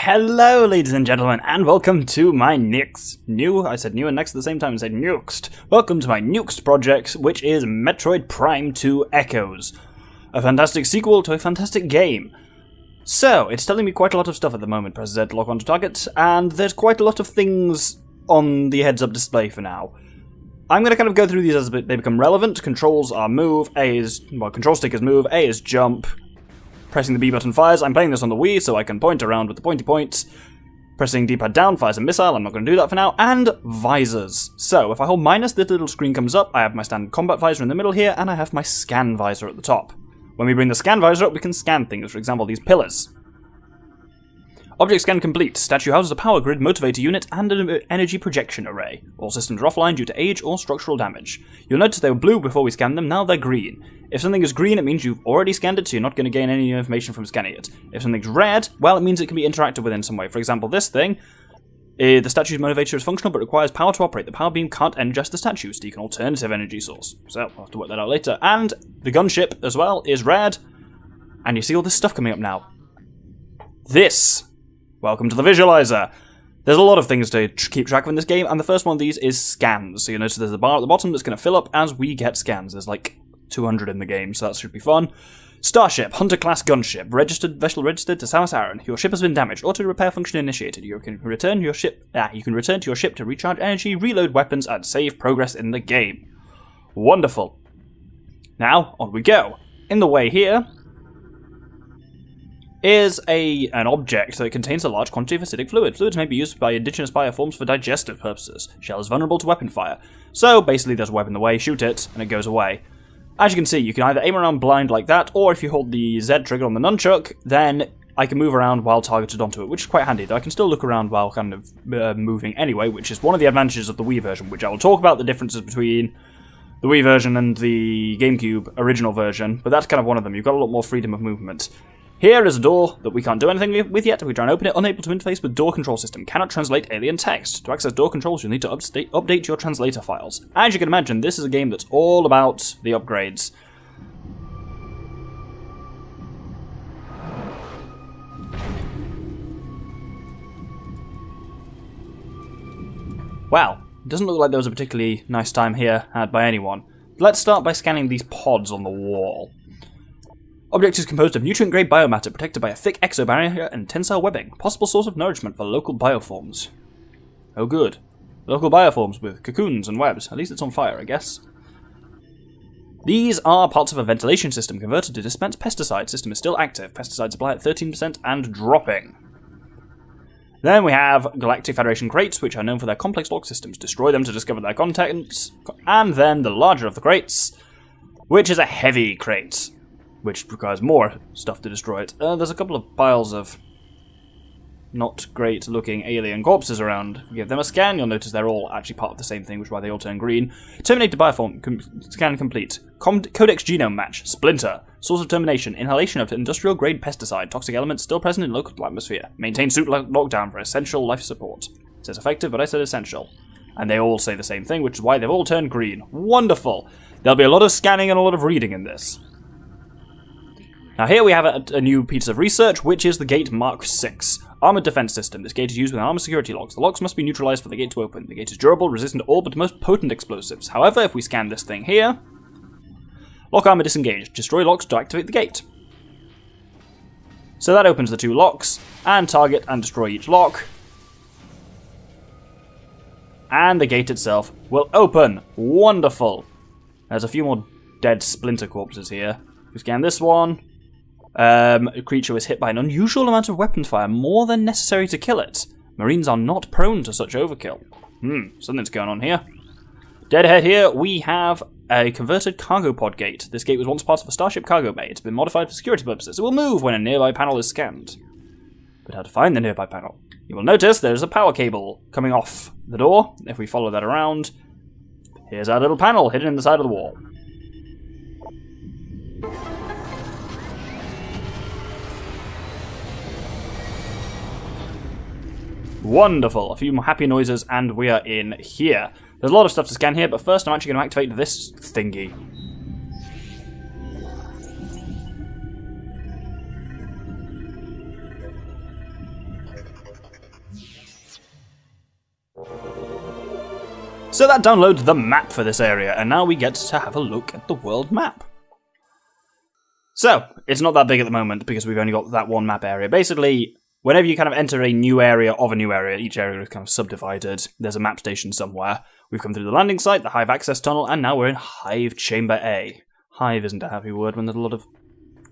Hello, ladies and gentlemen, and welcome to my next I said new and next at the same time, I said next. Welcome to my next project, which is Metroid Prime 2 Echoes. A fantastic sequel to a fantastic game. So, it's telling me quite a lot of stuff at the moment. Press Z to lock onto target, and there's quite a lot of things on the heads-up display for now. I'm going to kind of go through these as they become relevant. Controls are move, control stick is move, A is jump. Pressing the B button fires. I'm playing this on the Wii, so I can point around with the pointy points. Pressing D-pad down fires a missile. I'm not going to do that for now. And visors. So, if I hold minus, this little screen comes up. I have my standard combat visor in the middle here, and I have my scan visor at the top. When we bring the scan visor up, we can scan things. For example, these pillars. Object scan complete. Statue houses a power grid, motivator unit, and an energy projection array. All systems are offline due to age or structural damage. You'll notice they were blue before we scanned them, now they're green. If something is green, it means you've already scanned it, so you're not going to gain any information from scanning it. If something's red, well, it means it can be interacted with in some way. For example, this thing, the statue's motivator is functional but requires power to operate. The power beam can't energize the statue, so you can alternative energy source. So, we'll have to work that out later. And the gunship, as well, is red. And you see all this stuff coming up now. Welcome to the visualizer. There's a lot of things to keep track of in this game, and the first one of these is scans. So you notice there's a bar at the bottom that's going to fill up as we get scans. There's like 200 in the game, so that should be fun. Starship, Hunter-class gunship, vessel registered to Samus Aran. Your ship has been damaged. Auto repair function initiated. You can return to your ship to recharge energy, reload weapons, and save progress in the game. Wonderful. Now, on we go. In the way here is an object that contains a large quantity of acidic fluid. Fluids may be used by indigenous bioforms for digestive purposes. Shell is vulnerable to weapon fire. So, basically there's a weapon in the way, shoot it, and it goes away. As you can see, you can either aim around blind like that, or if you hold the Z trigger on the nunchuck, then I can move around while targeted onto it, which is quite handy, though I can still look around while kind of moving anyway, which is one of the advantages of the Wii version, which I will talk about the differences between the Wii version and the GameCube original version, but that's kind of one of them. You've got a lot more freedom of movement. Here is a door that we can't do anything with yet. If we try and open it, unable to interface with door control system. Cannot translate alien text. To access door controls, you'll need to update your translator files. As you can imagine, this is a game that's all about the upgrades. Well, it doesn't look like there was a particularly nice time here had by anyone. Let's start by scanning these pods on the wall. Object is composed of nutrient-grade biomatter protected by a thick exobarrier and tensile webbing. Possible source of nourishment for local bioforms. Oh good. Local bioforms with cocoons and webs. At least it's on fire, I guess. These are parts of a ventilation system converted to dispense pesticide. System is still active. Pesticide supply at 13% and dropping. Then we have Galactic Federation crates, which are known for their complex lock systems. Destroy them to discover their contents. And then the larger of the crates, which is a heavy crate, which requires more stuff to destroy it. There's a couple of piles of not great looking alien corpses around. If you give them a scan, you'll notice they're all actually part of the same thing, which is why they all turn green. Terminated bioform, scan complete. Codex genome match, splinter. Source of termination, inhalation of industrial grade pesticide, toxic elements still present in local atmosphere. Maintain suit lockdown for essential life support. It says effective, but I said essential. And they all say the same thing, which is why they've all turned green. Wonderful! There'll be a lot of scanning and a lot of reading in this. Now here we have a new piece of research, which is the gate Mark 6. Armored defense system. This gate is used with armored security locks. The locks must be neutralized for the gate to open. The gate is durable, resistant to all but most potent explosives. However, if we scan this thing here, lock armor disengaged. Destroy locks to activate the gate. So that opens the two locks, and target and destroy each lock. And the gate itself will open. Wonderful. There's a few more dead splinter corpses here. If we scan this one, a creature was hit by an unusual amount of weapon fire, more than necessary to kill it. Marines are not prone to such overkill. Something's going on here. Dead ahead here, we have a converted cargo pod gate. This gate was once part of a starship cargo bay. It's been modified for security purposes. It will move when a nearby panel is scanned. But how to find the nearby panel? You will notice there's a power cable coming off the door. If we follow that around, here's our little panel hidden in the side of the wall. Wonderful. A few more happy noises and we are in here. There's a lot of stuff to scan here, but first I'm actually going to activate this thingy. So that downloads the map for this area, and now we get to have a look at the world map. So, it's not that big at the moment because we've only got that one map area. Basically, whenever you kind of enter a new area of a new area, each area is kind of subdivided. There's a map station somewhere. We've come through the landing site, the Hive access tunnel, and now we're in Hive Chamber A. Hive isn't a happy word when there's a lot of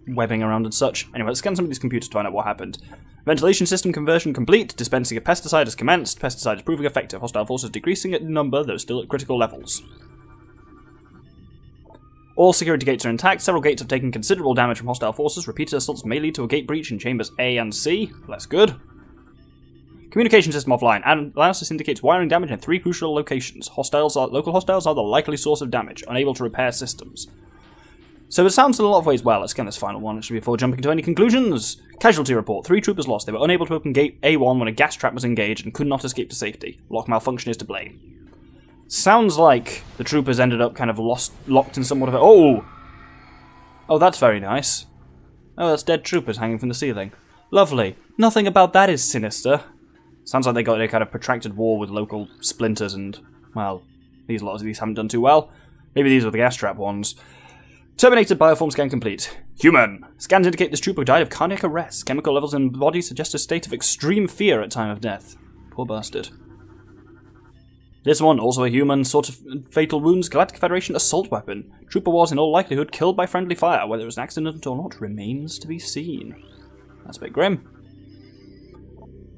webbing around and such. Anyway, let's scan some of these computers to find out what happened. Ventilation system conversion complete. Dispensing of pesticide has commenced. Pesticide is proving effective. Hostile forces decreasing in number, though still at critical levels. All security gates are intact. Several gates have taken considerable damage from hostile forces. Repeated assaults may lead to a gate breach in chambers A and C. That's good. Communication system offline. Analysis indicates wiring damage in 3 crucial locations. Local hostiles are the likely source of damage. Unable to repair systems. So it sounds in a lot of ways well. Let's scan this final one, actually, before jumping to any conclusions. Casualty report. 3 troopers lost. They were unable to open gate A1 when a gas trap was engaged and could not escape to safety. Lock malfunction is to blame. Sounds like the troopers ended up kind of locked in somewhat of a... Oh! Oh, that's very nice. Oh, that's dead troopers hanging from the ceiling. Lovely. Nothing about that is sinister. Sounds like they got a kind of protracted war with local splinters and, well, lots of these haven't done too well. Maybe these were the gas trap ones. Terminated bioform scan complete. Human. Scans indicate this trooper died of cardiac arrest. Chemical levels in the body suggest a state of extreme fear at time of death. Poor bastard. This one, also a human, sort of fatal wounds, Galactic Federation assault weapon. Trooper was in all likelihood killed by friendly fire. Whether it was an accident or not remains to be seen. That's a bit grim.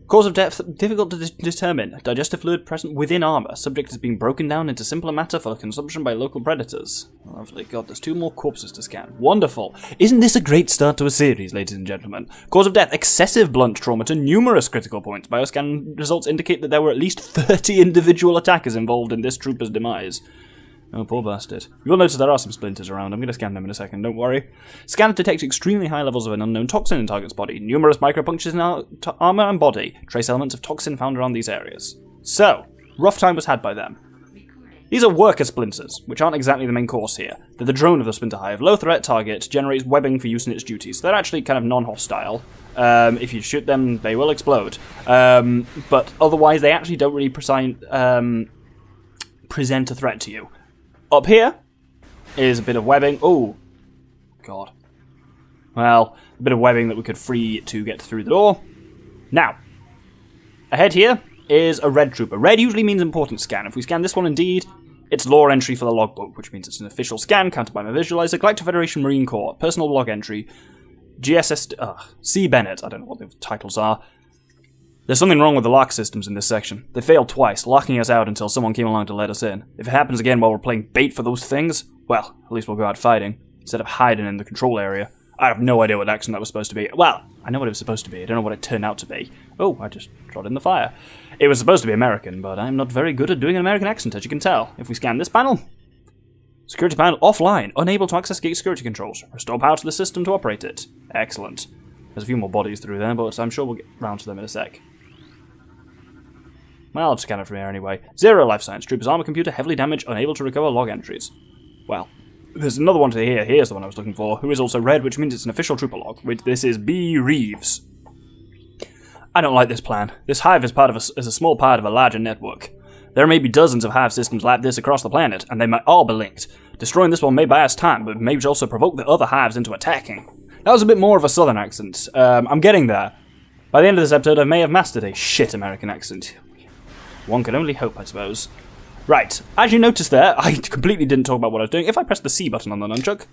Cause of death difficult to determine. Digestive fluid present within armor. Subject is being broken down into simpler matter for consumption by local predators. Lovely. God, there's 2 more corpses to scan. Wonderful. Isn't this a great start to a series, ladies and gentlemen? Cause of death. Excessive blunt trauma to numerous critical points. Bioscan results indicate that there were at least 30 individual attackers involved in this trooper's demise. Oh, poor bastard. You'll notice there are some splinters around. I'm going to scan them in a second, don't worry. Scanner detects extremely high levels of an unknown toxin in target's body. Numerous micropunctures in armor and body. Trace elements of toxin found around these areas. So, rough time was had by them. These are worker splinters, which aren't exactly the main course here. They're the drone of the Splinter Hive. Low threat target generates webbing for use in its duties. They're actually kind of non-hostile. If you shoot them, they will explode. But otherwise, they actually don't really present a threat to you. Up here is a bit of webbing. Oh, God. Well, a bit of webbing that we could free to get through the door. Now, ahead here is a red trooper. Red usually means important scan. If we scan this one indeed, it's lore entry for the logbook, which means it's an official scan counted by my visualizer. Galactic Federation Marine Corps, personal log entry. C. Bennett, I don't know what the titles are. There's something wrong with the lock systems in this section. They failed twice, locking us out until someone came along to let us in. If it happens again while we're playing bait for those things, well, at least we'll go out fighting, instead of hiding in the control area. I have no idea what accent that was supposed to be. Well, I know what it was supposed to be. I don't know what it turned out to be. Oh, I just trod in the fire. It was supposed to be American, but I'm not very good at doing an American accent, as you can tell. If we scan this panel... Security panel offline. Unable to access gate security controls. Restore power to the system to operate it. Excellent. There's a few more bodies through there, but I'm sure we'll get round to them in a sec. Well, I'll just scan it from here anyway. 0 life science. Trooper's armor computer heavily damaged, unable to recover log entries. Well, there's another one to here. Here's the one I was looking for, who is also red, which means it's an official trooper log. This is B. Reeves. I don't like this plan. This hive is a small part of a larger network. There may be dozens of hive systems like this across the planet, and they might all be linked. Destroying this one may buy us time, but may also provoke the other hives into attacking. That was a bit more of a southern accent. I'm getting there. By the end of this episode, I may have mastered a shit American accent. One can only hope, I suppose. Right, as you noticed there, I completely didn't talk about what I was doing. If I press the C button on the nunchuck,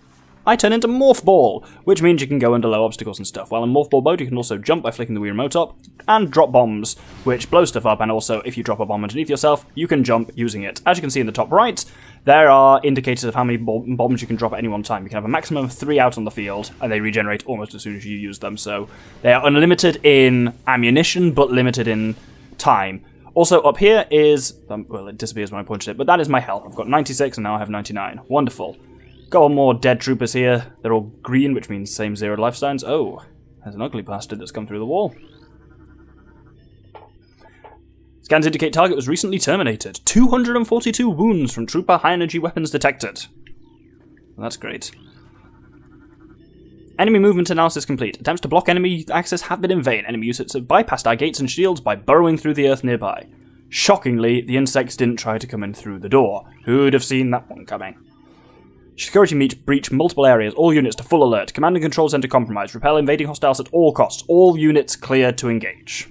I turn into Morph Ball, which means you can go under low obstacles and stuff. While in Morph Ball mode, you can also jump by flicking the Wii remote up, and drop bombs, which blow stuff up, and also, if you drop a bomb underneath yourself, you can jump using it. As you can see in the top right, there are indicators of how many bombs you can drop at any one time. You can have a maximum of 3 out on the field, and they regenerate almost as soon as you use them, so they are unlimited in ammunition, but limited in time. Also, up here is... well, it disappears when I point at it, but that is my health. I've got 96, and now I have 99. Wonderful. Got one more dead troopers here. They're all green, which means same 0 life signs. Oh, there's an ugly bastard that's come through the wall. Scans indicate target was recently terminated. 242 wounds from trooper high-energy weapons detected. Well, that's great. Enemy movement analysis complete. Attempts to block enemy access have been in vain. Enemy units have bypassed our gates and shields by burrowing through the earth nearby. Shockingly, the insects didn't try to come in through the door. Who'd have seen that one coming? Security breach multiple areas. All units to full alert. Command and control center compromised. Repel invading hostiles at all costs. All units cleared to engage.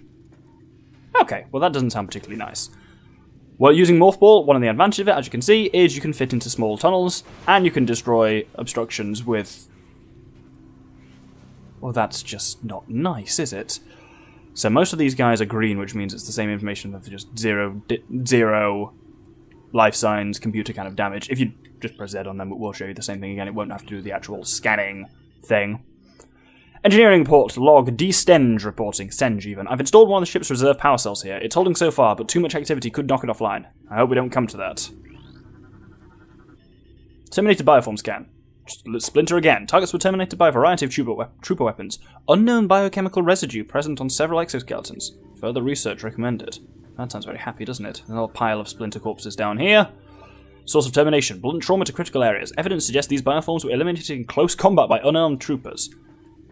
Okay, well that doesn't sound particularly nice. Well, using Morph Ball, one of the advantages of it, as you can see, is you can fit into small tunnels, and you can destroy obstructions with... well, that's just not nice, is it? So most of these guys are green, which means it's the same information of just zero life signs, computer kind of damage. If you just press Z on them, it will show you the same thing again. It won't have to do the actual scanning thing. Engineering report, log, destenge reporting, Senge even. I've installed one of the ship's reserve power cells here. It's holding so far, but too much activity could knock it offline. I hope we don't come to that. Terminated bioform scan. Splinter again. Targets were terminated by a variety of trooper weapons. Unknown biochemical residue present on several exoskeletons. Further research recommended. That sounds very happy, doesn't it? Another pile of splinter corpses down here. Source of termination. Blunt trauma to critical areas. Evidence suggests these bioforms were eliminated in close combat by unarmed troopers.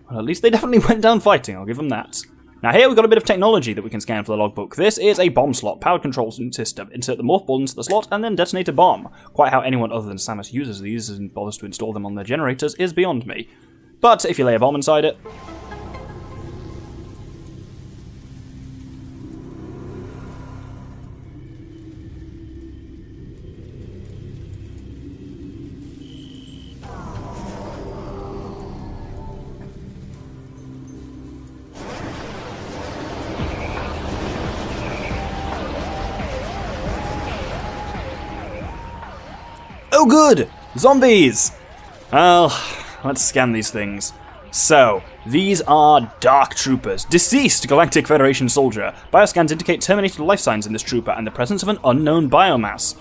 Well, at least they definitely went down fighting, I'll give them that. Now here we've got a bit of technology that we can scan for the logbook. This is a bomb slot, powered control system. Insert the morph ball into the slot and then detonate a bomb. Quite how anyone other than Samus uses these and bothers to install them on their generators is beyond me. But if you lay a bomb inside it... oh good! Zombies! Well, let's scan these things. So, these are Dark Troopers. Deceased Galactic Federation soldier. Bioscans indicate terminated life signs in this trooper and the presence of an unknown biomass.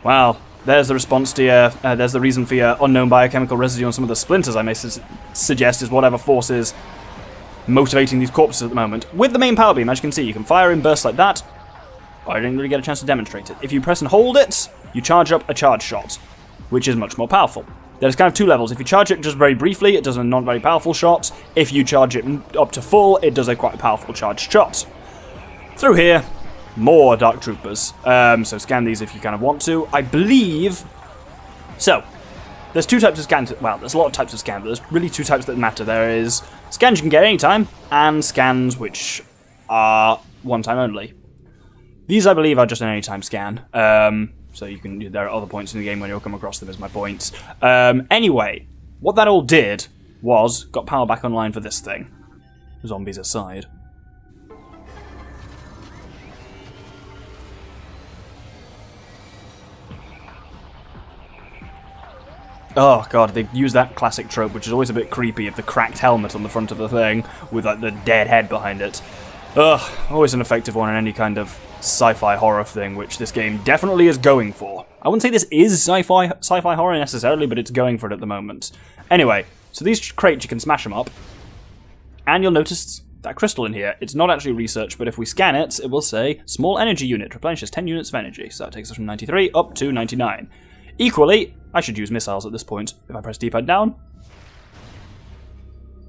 Well, there's the response to your... there's the reason for your unknown biochemical residue on some of the splinters, I may suggest, is whatever force is motivating these corpses at the moment. With the main power beam, as you can see, you can fire in bursts like that. I didn't really get a chance to demonstrate it. If you press and hold it, you charge up a charge shot, which is much more powerful. There's kind of two levels. If you charge it just very briefly, it does a not very powerful shot. If you charge it up to full, it does a quite powerful charged shot. Through here, more Dark Troopers. So scan these if you kind of want to. I believe... So, there's two types of scans. Well, there's a lot of types of scans, but there's really two types that matter. There is scans you can get anytime, and scans which are one time only. These, I believe, are just an anytime scan. So you can. There are other points in the game when you'll come across them, is my point. Anyway, what that all did was got power back online for this thing. Zombies aside. Oh god, they use that classic trope, which is always a bit creepy, of the cracked helmet on the front of the thing, with like the dead head behind it. Ugh, always an effective one in any kind of sci-fi horror thing, which this game definitely is going for. I wouldn't say this is sci-fi horror necessarily, but it's going for it at the moment. Anyway, so these crates, you can smash them up, and you'll notice that crystal in here. It's not actually research, but if we scan it, it will say, small energy unit, replenishes 10 units of energy, so that takes us from 93 up to 99. Equally, I should use missiles at this point. If I press D-pad down,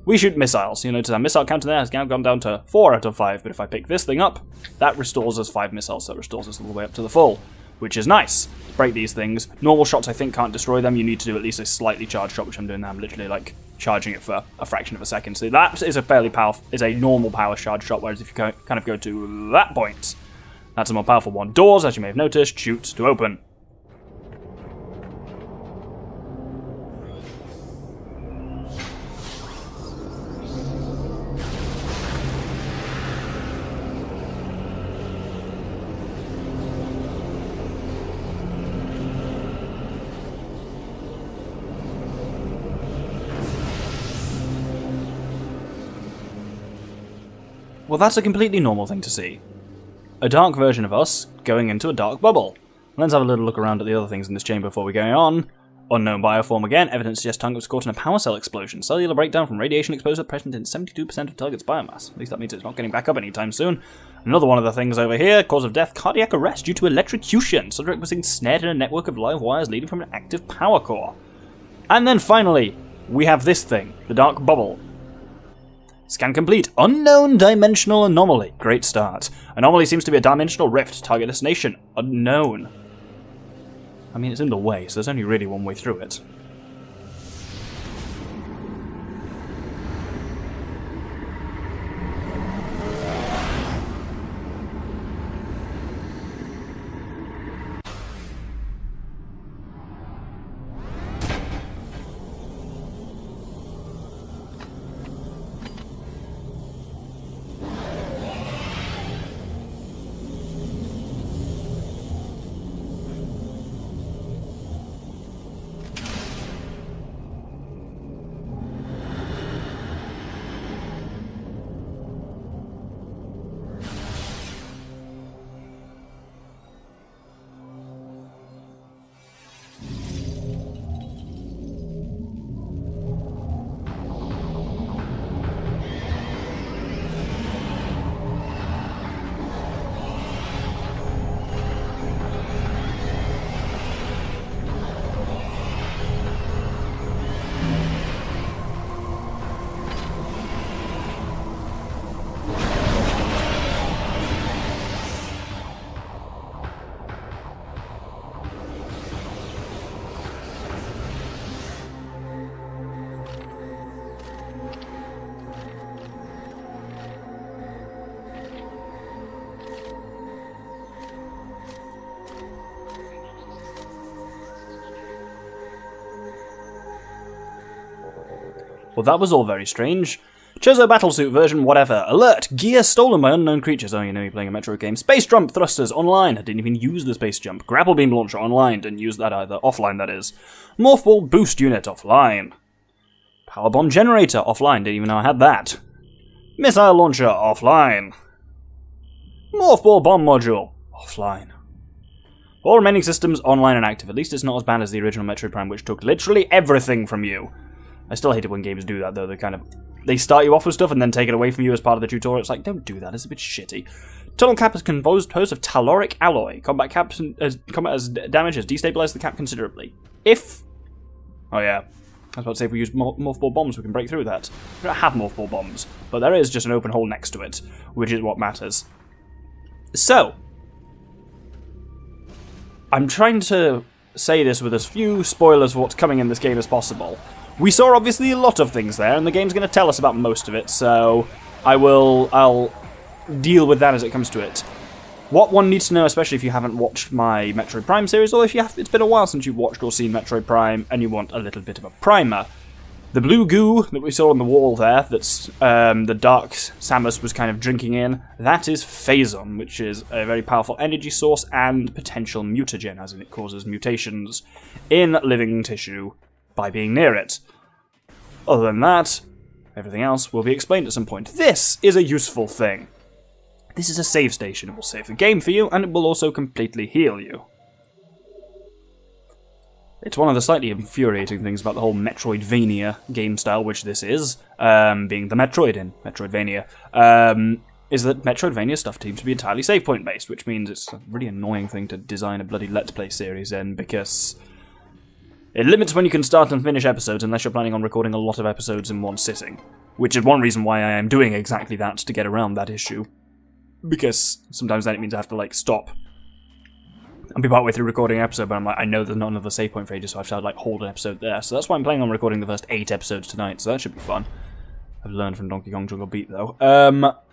we shoot missiles. You notice our missile counter there has now gone down to 4 out of 5, but if I pick this thing up, that restores us 5 missiles, so it restores us all the way up to the full, which is nice. Break these things. Normal shots, I think, can't destroy them. You need to do at least a slightly charged shot, which I'm doing now. I'm literally, like, charging it for a fraction of a second. So that is a fairly powerful, is a normal power charge shot, whereas if you kind of go to that point, that's a more powerful one. Doors, as you may have noticed, shoot to open. Well, that's a completely normal thing to see. A dark version of us going into a dark bubble. Let's have a little look around at the other things in this chamber before we go on. Unknown bioform again. Evidence suggests target was caught in a power cell explosion. Cellular breakdown from radiation exposure present in 72% of target's biomass. At least that means it's not getting back up anytime soon. Another one of the things over here. Cause of death, cardiac arrest due to electrocution. Subject was ensnared in a network of live wires leading from an active power core. And then finally, we have this thing. The dark bubble. Scan complete. Unknown dimensional anomaly. Great start. Anomaly seems to be a dimensional rift. Target destination. Unknown. I mean, it's in the way, so there's only really one way through it. Well, that was all very strange. Chozo Battlesuit version whatever. Alert! Gear stolen by unknown creatures. Oh, you know you're playing a Metroid game. Space Jump thrusters online. I didn't even use the Space Jump. Grapple Beam launcher online. Didn't use that either. Offline, that is. Morph Ball boost unit offline. Power Bomb generator offline. Didn't even know I had that. Missile launcher offline. Morph Ball bomb module offline. All remaining systems online and active. At least it's not as bad as the original Metroid Prime, which took literally everything from you. I still hate it when games do that, though. They start you off with stuff and then take it away from you as part of the tutorial. It's like, don't do that. It's a bit shitty. Tunnel cap is composed of telluric alloy. Combat as damage has destabilized the cap considerably. Oh yeah. I was about to say if we use morph ball bombs, we can break through that. We don't have morph ball bombs, but there is just an open hole next to it, which is what matters. So, I'm trying to say this with as few spoilers for what's coming in this game as possible. We saw obviously a lot of things there, and the game's going to tell us about most of it, so I'll deal with that as it comes to it. What one needs to know, especially if you haven't watched my Metroid Prime series, or if it's been a while since you've watched or seen Metroid Prime, and you want a little bit of a primer. The blue goo that we saw on the wall there, that's the Dark Samus was kind of drinking in, that is Phazon, which is a very powerful energy source and potential mutagen, as in it causes mutations in living tissue by being near it. Other than that, everything else will be explained at some point. This is a useful thing. This is a save station. It will save the game for you, and it will also completely heal you. It's one of the slightly infuriating things about the whole Metroidvania game style, which this is, being the Metroid in Metroidvania, is that Metroidvania stuff seems to be entirely save point based, which means it's a really annoying thing to design a bloody Let's Play series in, because it limits when you can start and finish episodes unless you're planning on recording a lot of episodes in one sitting, which is one reason why I am doing exactly that, to get around that issue, because sometimes then it means I have to, like, stop and be partway through recording an episode, but I'm like, I know there's not another save point for ages, so I have to, like, hold an episode there. So that's why I'm planning on recording the first 8 episodes tonight, so that should be fun. I've learned from Donkey Kong Jungle Beat, though.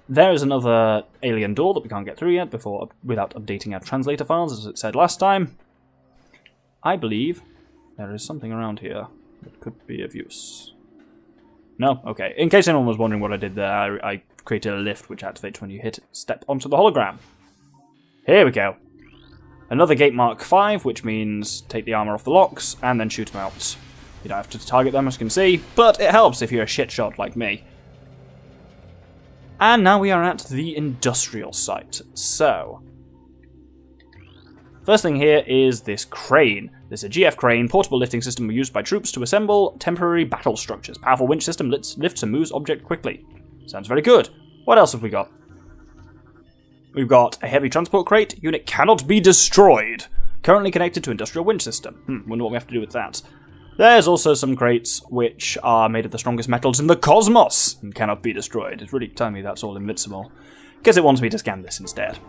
There is another alien door that we can't get through yet without updating our translator files, as it said last time. I believe there is something around here that could be of use. No? Okay. In case anyone was wondering what I did there, I created a lift which activates when you step onto the hologram. Here we go. Another gate mark 5, which means take the armor off the locks and then shoot them out. You don't have to target them, as you can see, but it helps if you're a shit shot like me. And now we are at the industrial site. So, first thing here is this crane. This is a GF crane, portable lifting system used by troops to assemble temporary battle structures. Powerful winch system lifts and moves object quickly. Sounds very good. What else have we got? We've got a heavy transport crate. Unit cannot be destroyed. Currently connected to industrial winch system. Wonder what we have to do with that. There's also some crates which are made of the strongest metals in the cosmos and cannot be destroyed. It's really telling me that's all invincible. Guess it wants me to scan this instead.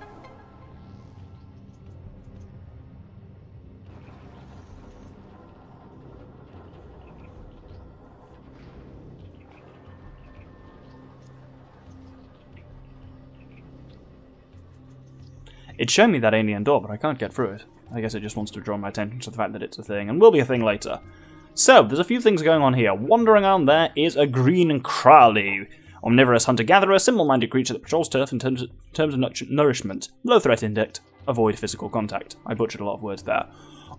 It's showing me that alien door, but I can't get through it. I guess it just wants to draw my attention to the fact that it's a thing, and will be a thing later. So, there's a few things going on here. Wandering on there is a green Crowley. Omnivorous hunter-gatherer, simple-minded creature that patrols turf in terms of nourishment. Low threat index. Avoid physical contact. I butchered a lot of words there.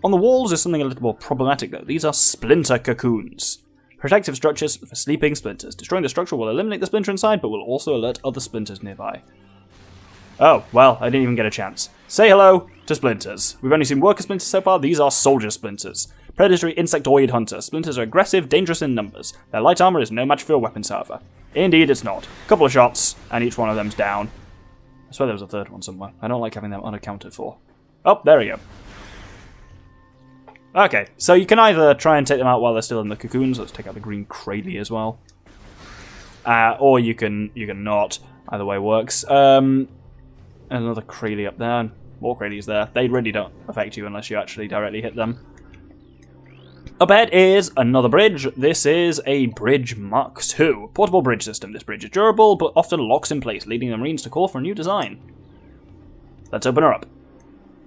On the walls is something a little more problematic, though. These are splinter cocoons. Protective structures for sleeping splinters. Destroying the structure will eliminate the splinter inside, but will also alert other splinters nearby. Oh, well, I didn't even get a chance. Say hello to splinters. We've only seen worker splinters so far. These are soldier splinters. Predatory insectoid hunter. Splinters are aggressive, dangerous in numbers. Their light armor is no match for your weapons, however. Indeed, it's not. Couple of shots, and each one of them's down. I swear there was a third one somewhere. I don't like having them unaccounted for. Oh, there we go. Okay, so you can either try and take them out while they're still in the cocoons. Let's take out the green Craylee as well. Or you can not. Either way works. Another Craylee up there, and more Craylees there. They really don't affect you unless you actually directly hit them. Up ahead is another bridge. This is a Bridge Mark II. Portable bridge system. This bridge is durable, but often locks in place, leading the Marines to call for a new design. Let's open her up.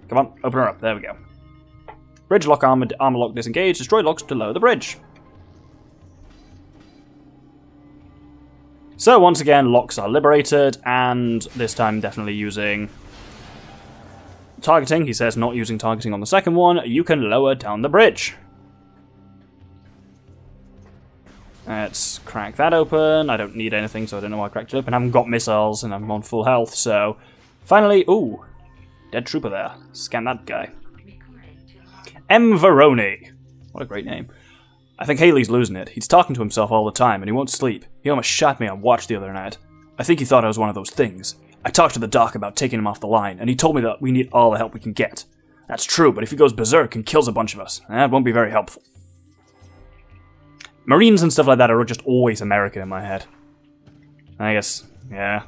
Come on, open her up. There we go. Bridge lock armor lock disengaged. Destroy locks to lower the bridge. So once again, locks are liberated, and this time definitely using targeting. He says not using targeting on the second one. You can lower down the bridge. Let's crack that open. I don't need anything, so I don't know why I cracked it open. I haven't got missiles, and I'm on full health, so... Finally, ooh, dead trooper there. Scan that guy. M. Veroni. What a great name. I think Haley's losing it. He's talking to himself all the time, and he won't sleep. He almost shot me on watch the other night. I think he thought I was one of those things. I talked to the doc about taking him off the line, and he told me that we need all the help we can get. That's true, but if he goes berserk and kills a bunch of us, that won't be very helpful. Marines and stuff like that are just always American in my head. I guess, yeah.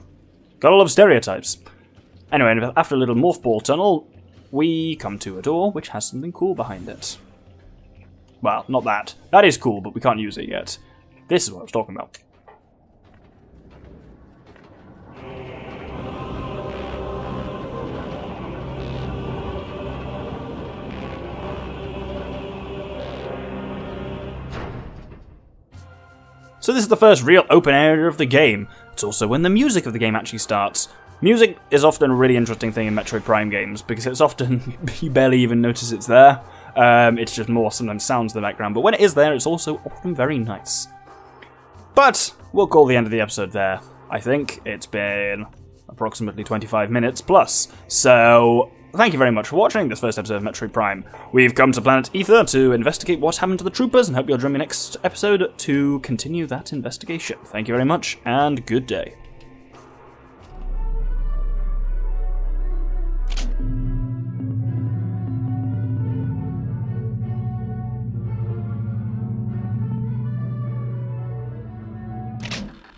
Gotta love stereotypes. Anyway, after a little morph ball tunnel, we come to a door which has something cool behind it. Well, not that. That is cool, but we can't use it yet. This is what I was talking about. So this is the first real open area of the game. It's also when the music of the game actually starts. Music is often a really interesting thing in Metroid Prime games, because it's often, you barely even notice it's there. It's just more sometimes sounds in the background, but when it is there, it's also often very nice. But we'll call the end of the episode there. I think it's been approximately 25 minutes plus. So thank you very much for watching this first episode of Metroid Prime. We've come to planet Aether to investigate what happened to the troopers, and hope you'll join me next episode to continue that investigation. Thank you very much, and good day.